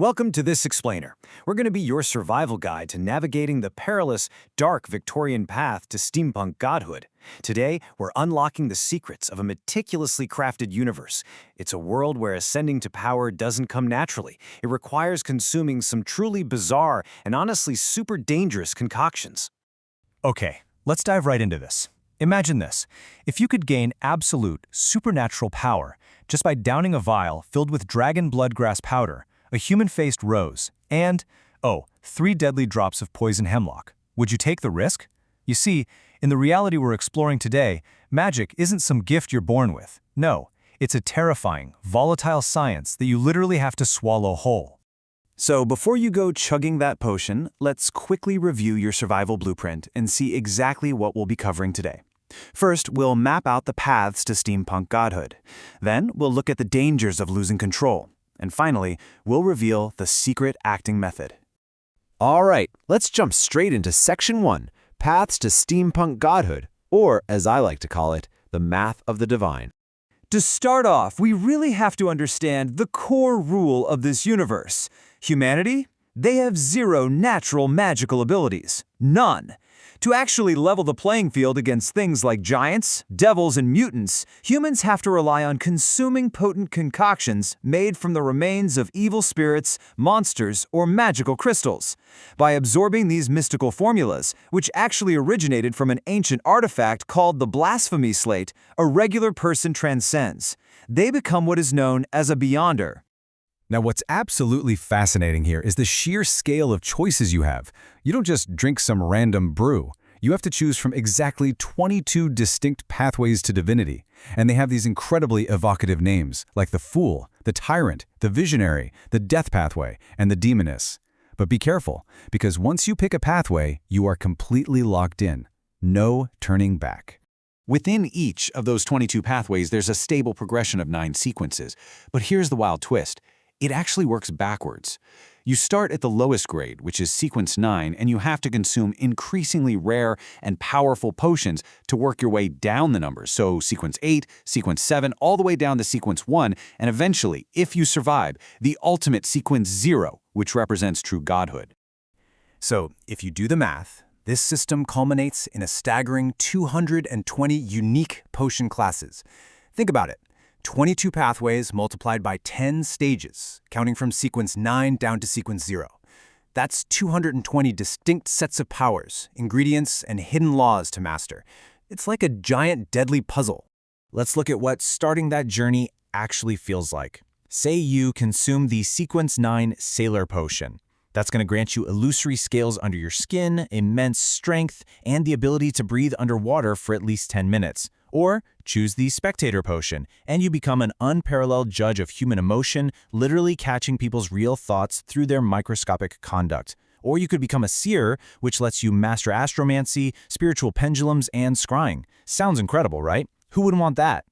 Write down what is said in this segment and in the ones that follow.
Welcome to This Explainer. We're going to be your survival guide to navigating the perilous, dark Victorian path to steampunk godhood. Today, we're unlocking the secrets of a meticulously crafted universe. It's a world where ascending to power doesn't come naturally. It requires consuming some truly bizarre and honestly super dangerous concoctions. Okay, let's dive right into this. Imagine this. If you could gain absolute, supernatural power just by downing a vial filled with dragon bloodgrass powder, a human-faced rose, and, 3 deadly drops of poison hemlock. Would you take the risk? You see, in the reality we're exploring today, magic isn't some gift you're born with. No, it's a terrifying, volatile science that you literally have to swallow whole. So before you go chugging that potion, let's quickly review your survival blueprint and see exactly what we'll be covering today. First, we'll map out the paths to steampunk godhood. Then, we'll look at the dangers of losing control. And finally, we'll reveal the secret acting method. All right, let's jump straight into Section 1, Paths to Steampunk Godhood, or, as I like to call it, the Math of the Divine. To start off, we really have to understand the core rule of this universe. Humanity? They have 0 natural magical abilities. None. To actually level the playing field against things like giants, devils, and mutants, humans have to rely on consuming potent concoctions made from the remains of evil spirits, monsters, or magical crystals. By absorbing these mystical formulas, which actually originated from an ancient artifact called the blasphemy slate, a regular person transcends. They become what is known as a beyonder. Now, what's absolutely fascinating here is the sheer scale of choices you have. You don't just drink some random brew. You have to choose from exactly 22 distinct pathways to divinity. And they have these incredibly evocative names, like the Fool, the Tyrant, the Visionary, the Death Pathway, and the Demoness. But be careful, because once you pick a pathway, you are completely locked in. No turning back. Within each of those 22 pathways, there's a stable progression of 9 sequences. But here's the wild twist. It actually works backwards. You start at the lowest grade, which is sequence 9, and you have to consume increasingly rare and powerful potions to work your way down the numbers. So sequence 8, sequence 7, all the way down to sequence 1, and eventually, if you survive, the ultimate sequence 0, which represents true godhood. So, if you do the math, this system culminates in a staggering 220 unique potion classes. Think about it. 22 pathways multiplied by 10 stages, counting from sequence 9 down to sequence 0. That's 220 distinct sets of powers, ingredients, and hidden laws to master. It's like a giant deadly puzzle. Let's look at what starting that journey actually feels like. Say you consume the sequence 9 Sailor Potion. That's going to grant you illusory scales under your skin, immense strength, and the ability to breathe underwater for at least 10 minutes. Or choose the Spectator Potion, and you become an unparalleled judge of human emotion, literally catching people's real thoughts through their microscopic conduct. Or you could become a Seer, which lets you master astromancy, spiritual pendulums, and scrying. Sounds incredible, right? Who wouldn't want that?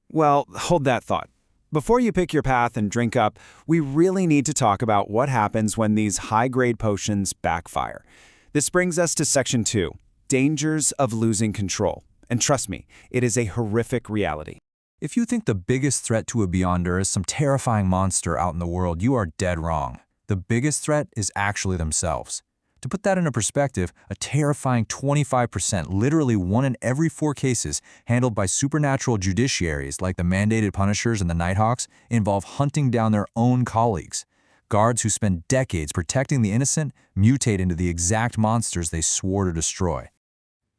Well, hold that thought. Before you pick your path and drink up, we really need to talk about what happens when these high-grade potions backfire. This brings us to Section 2, Dangers of Losing Control. And trust me, it is a horrific reality. If you think the biggest threat to a beyonder is some terrifying monster out in the world, you are dead wrong. The biggest threat is actually themselves. To put that into perspective, a terrifying 25%, literally 1 in every 4 cases handled by supernatural judiciaries like the mandated Punishers and the Nighthawks involve hunting down their own colleagues. Guards who spend decades protecting the innocent mutate into the exact monsters they swore to destroy.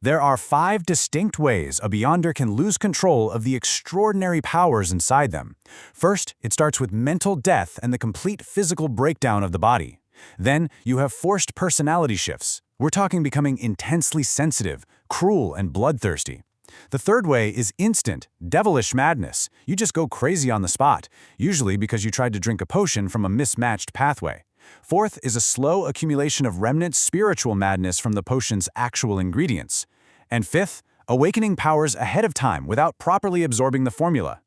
There are 5 distinct ways a beyonder can lose control of the extraordinary powers inside them. First, it starts with mental death and the complete physical breakdown of the body. Then, you have forced personality shifts. We're talking becoming intensely sensitive, cruel, and bloodthirsty. The third way is instant, devilish madness. You just go crazy on the spot, usually because you tried to drink a potion from a mismatched pathway. Fourth is a slow accumulation of remnant spiritual madness from the potion's actual ingredients. And fifth, awakening powers ahead of time without properly absorbing the formula.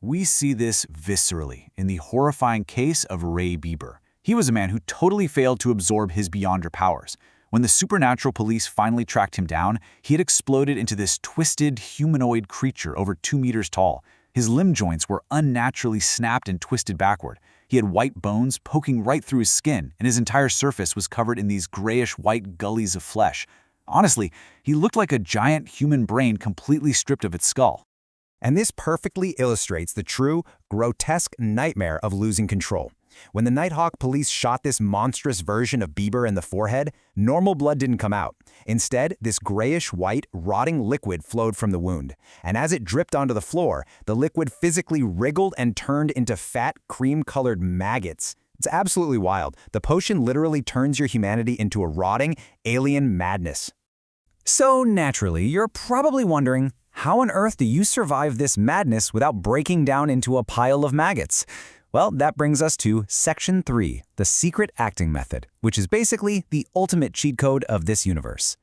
We see this viscerally in the horrifying case of Ray Bieber. He was a man who totally failed to absorb his beyonder powers. When the supernatural police finally tracked him down, he had exploded into this twisted, humanoid creature over 2 meters tall. His limb joints were unnaturally snapped and twisted backward. He had white bones poking right through his skin, and his entire surface was covered in these grayish-white gullies of flesh. Honestly, he looked like a giant human brain completely stripped of its skull. And this perfectly illustrates the true, grotesque nightmare of losing control. When the Nighthawk police shot this monstrous version of Bieber in the forehead, normal blood didn't come out. Instead, this grayish-white, rotting liquid flowed from the wound. And as it dripped onto the floor, the liquid physically wriggled and turned into fat, cream-colored maggots. It's absolutely wild. The potion literally turns your humanity into a rotting, alien madness. So naturally, you're probably wondering, how on earth do you survive this madness without breaking down into a pile of maggots? Well, that brings us to Section 3, the secret acting method, which is basically the ultimate cheat code of this universe.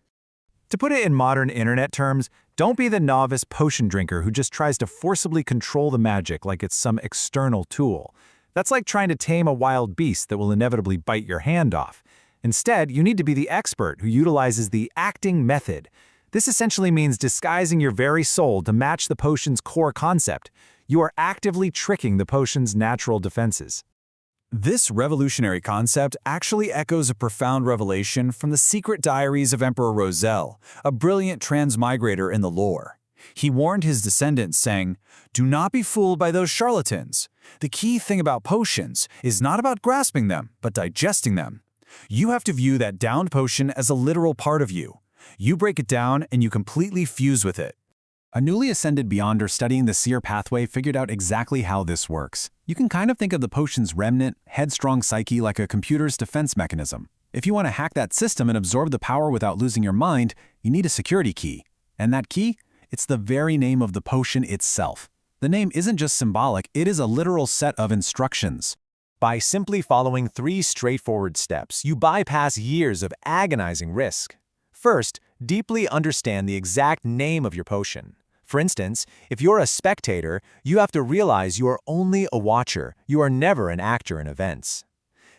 To put it in modern internet terms, don't be the novice potion drinker who just tries to forcibly control the magic like it's some external tool. That's like trying to tame a wild beast that will inevitably bite your hand off. Instead, you need to be the expert who utilizes the acting method. This essentially means disguising your very soul to match the potion's core concept. You are actively tricking the potion's natural defenses. This revolutionary concept actually echoes a profound revelation from the secret diaries of Emperor Roselle, a brilliant transmigrator in the lore. He warned his descendants, saying, "Do not be fooled by those charlatans. The key thing about potions is not about grasping them, but digesting them. You have to view that downed potion as a literal part of you. You break it down and you completely fuse with it." A newly ascended Beyonder studying the seer pathway figured out exactly how this works. You can kind of think of the potion's remnant, headstrong psyche like a computer's defense mechanism. If you want to hack that system and absorb the power without losing your mind, you need a security key. And that key? It's the very name of the potion itself. The name isn't just symbolic, it is a literal set of instructions. By simply following 3 straightforward steps, you bypass years of agonizing risk. First, deeply understand the exact name of your potion. For instance, if you're a spectator, you have to realize you are only a watcher. You are never an actor in events.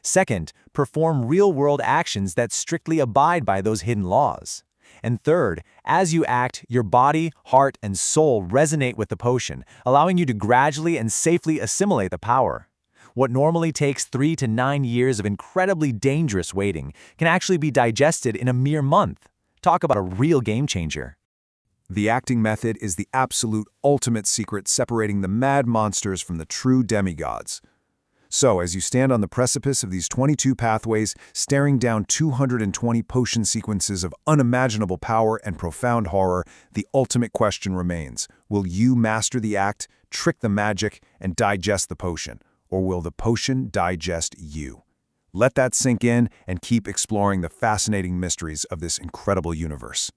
Second, perform real-world actions that strictly abide by those hidden laws. And third, as you act, your body, heart, and soul resonate with the potion, allowing you to gradually and safely assimilate the power. What normally takes 3 to 9 years of incredibly dangerous waiting can actually be digested in a mere month. Talk about a real game changer. The acting method is the absolute ultimate secret separating the mad monsters from the true demigods. So, as you stand on the precipice of these 22 pathways, staring down 220 potion sequences of unimaginable power and profound horror, the ultimate question remains. Will you master the act, trick the magic, and digest the potion? Or will the potion digest you? Let that sink in and keep exploring the fascinating mysteries of this incredible universe.